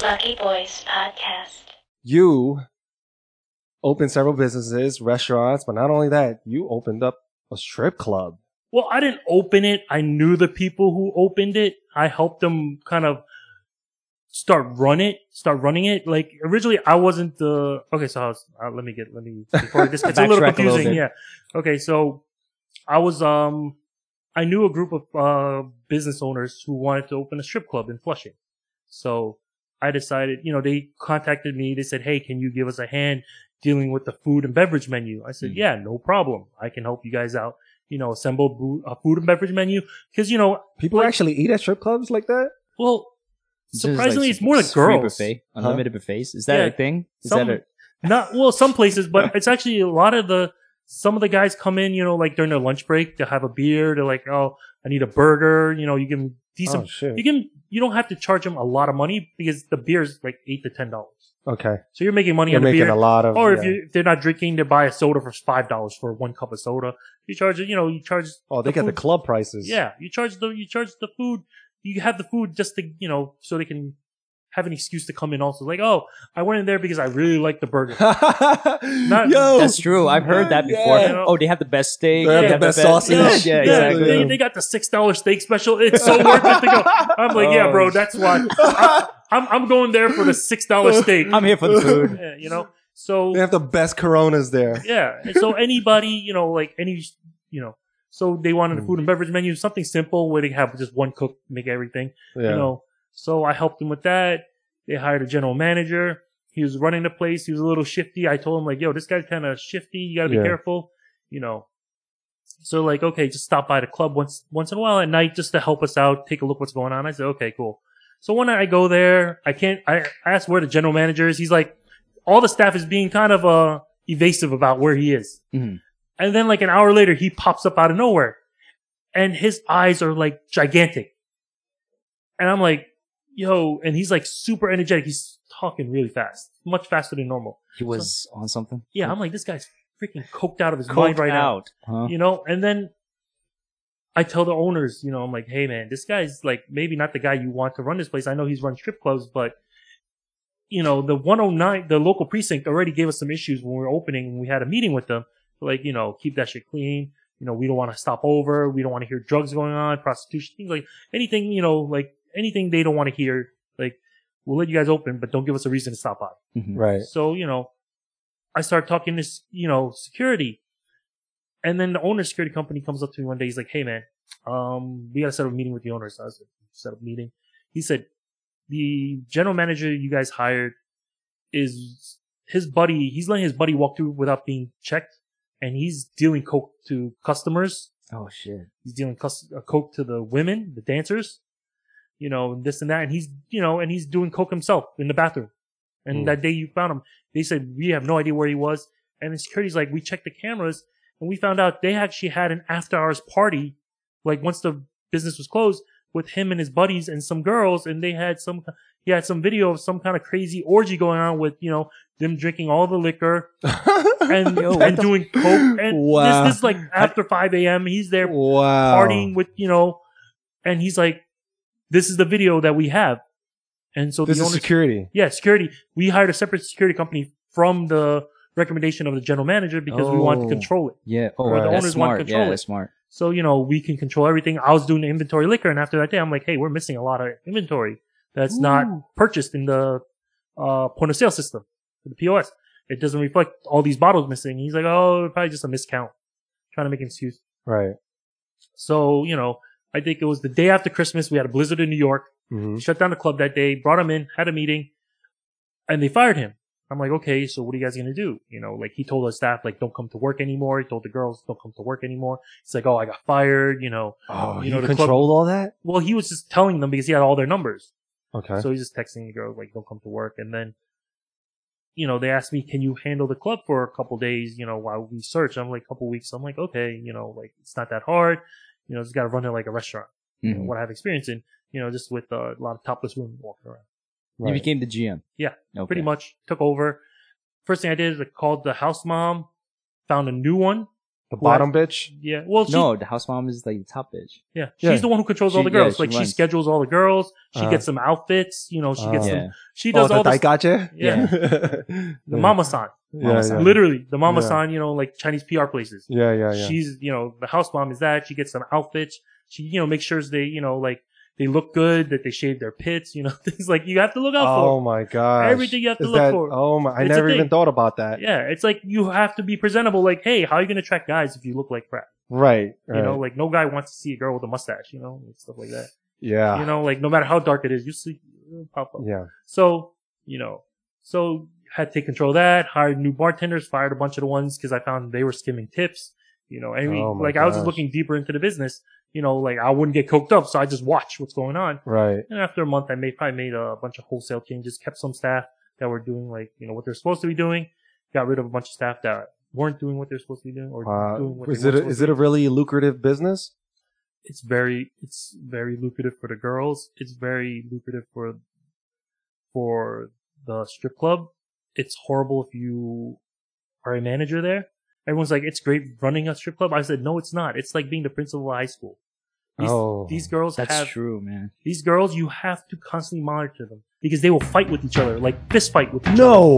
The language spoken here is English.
Lucky Boys Podcast. You opened several businesses, restaurants, but not only that, you opened up a strip club. Well, I didn't open it. I knew the people who opened it. I helped them kind of start running it. Like originally I wasn't okay. So before this gets a little confusing. Yeah. Okay. So I was, I knew a group of, business owners who wanted to open a strip club in Flushing. So I decided, they contacted me. They said, "Hey, can you give us a hand dealing with the food and beverage menu?" I said, "Yeah, no problem. I can help you guys out. Assemble a food and beverage menu." Cause, people actually eat at strip clubs like that? Well, surprisingly, it's more like girls. Buffet, unlimited buffets. Is that a thing? Some places, but it's actually a lot of some of the guys come in, like during their lunch break, they'll have a beer. They're like, "Oh, I need a burger." You give them decent. Oh, you don't have to charge them a lot of money because the beer is like $8 to $10. Okay. So you're making money You're on the making beer. a lot of, or if they're not drinking, they buy a soda for $5 for 1 cup of soda. You charge it, you charge. Oh, they get the club prices. Yeah. You charge the food. You have the food just to, so they can have an excuse to come in also. Like, "Oh, I went in there because I really like the burger." That's true. I've heard that before. Yeah. Oh, they have the best steak. They have the best sausage. Yeah, exactly. They got the $6 steak special. It's so worth it to go. I'm like, yeah, bro, that's why. I'm going there for the $6 steak. I'm here for the food. Yeah, so they have the best Coronas there. Yeah. And so anybody, so they wanted a food and beverage menu, something simple where they have just one cook make everything, So I helped them with that. They hired a general manager. He was running the place. He was a little shifty. I told him like, "Yo, this guy's kind of shifty. You got to be careful, So like, okay, just stop by the club once in a while at night just to help us out, take a look what's going on." I said, "Okay, cool." So one night I go there. I asked where the general manager is. He's like, all the staff is being kind of evasive about where he is. Mm-hmm. And then like an hour later, he pops up out of nowhere, and his eyes are like gigantic. And I'm like, "Yo," and he's like super energetic. He's talking really fast, much faster than normal. He was on something? Yeah, I'm like, this guy's freaking coked out of his mind right now. Huh? And then I tell the owners, I'm like, "Hey man, this guy's like maybe not the guy you want to run this place. I know he's run strip clubs, but the 109, the local precinct already gave us some issues when we were opening and we had a meeting with them. Like, keep that shit clean. We don't want to stop over. We don't want to hear drugs going on, prostitution, things like anything, like anything they don't want to hear. Like, we'll let you guys open, but don't give us a reason to stop by." Mm-hmm. Right. So, I start talking to, security. And then the owner's security company comes up to me one day. He's like, "Hey man, we got to set up a meeting with the owners." I was like, "Set up a meeting." He said, "The general manager you guys hired is his buddy. He's letting his buddy walk through without being checked. And he's dealing coke to customers." Oh shit. He's dealing coke to the women, the dancers, this and that. And he's doing coke himself in the bathroom. And that day you found him, they said, "We have no idea where he was." And the security's like, "We checked the cameras and we found out they actually had an after hours party. Like once the business was closed with him and his buddies and some girls. And he had some video of some kind of crazy orgy going on with, them drinking all the liquor and doing coke. And this is like after 5 a.m. He's there partying with, and he's like, "This is the video that we have." And so this is security. Yeah, security. We hired a separate security company from the recommendation of the general manager because we wanted to control it. Yeah. Oh, the owners want to control it. That's smart. So, we can control everything. I was doing the inventory liquor, and after that day, I'm like, "Hey, we're missing a lot of inventory that's not purchased in the point of sale system, the POS. It doesn't reflect all these bottles missing." He's like, "Oh, probably just a miscount." Trying to make an excuse. Right. So, I think it was the day after Christmas. We had a blizzard in New York. Mm-hmm. Shut down the club that day, brought him in, had a meeting, and they fired him. I'm like, "Okay, so what are you guys going to do?" Like he told his staff, like, "Don't come to work anymore." He told the girls, "Don't come to work anymore." It's like, "Oh, I got fired." Oh, he controlled all that? Well, he was just telling them because he had all their numbers. Okay. So he's just texting the girls, like, "Don't come to work." And then, they asked me, "Can you handle the club for a couple days, while we search?" I'm like, "Couple weeks." I'm like, "Okay, like it's not that hard. Just got to run it like a restaurant." Mm-hmm. What I have experience in, just with a lot of topless women walking around. Right. You became the GM. Yeah, okay. Pretty much took over. First thing I did is I called the house mom, found a new one The bottom bitch? Yeah. Well, No, the house mom is like the top bitch. yeah. Yeah. She's the one who controls all the girls. she Like she runs. schedules all the girls. She Uh-huh. gets them outfits. You know, she gets Yeah. them. She does all the the daikache? Yeah. The the mama-san. Yeah. Literally, the mama-san. Yeah. You know, like Chinese PR places. Yeah. She's, you know, the house mom is that. She gets them outfits. She, you know, makes sure they, you know, like they look good, that they shave their pits, you know, things like you have to look out Oh for. my gosh. Everything you have to Is look that, for. Oh my, I It's a never even thing. thought about that. Yeah, it's like you have to be presentable. Like, hey, how are you going to attract guys if you look like crap? Right. You know, like no guy wants to see a girl with a mustache, you know, and stuff like that. yeah. You know, like no matter how dark it is, you see, it'll pop up. Yeah. So, you know, had to take control of that, hired new bartenders, fired a bunch of the ones because I found they were skimming tips. You know, I mean, Oh my like I was just gosh. looking deeper into the business. You know, like I wouldn't get coked up, so I just watch what's going on. Right. And after a month, I probably made a bunch of wholesale changes, kept some staff that were doing like, you know, what they're supposed to be doing, got rid of a bunch of staff that weren't doing what they're supposed to be doing or doing what Is they it weren't is supposed it to a really lucrative business? be. It's very lucrative for the girls. It's very lucrative for the strip club. It's horrible if you are a manager there. Everyone's like, it's great running a strip club. I said, no, it's not. It's like being the principal of high school. These girls That's true, man. These girls, you have to constantly monitor them because they will fight with each other, like fist fight with each other. No.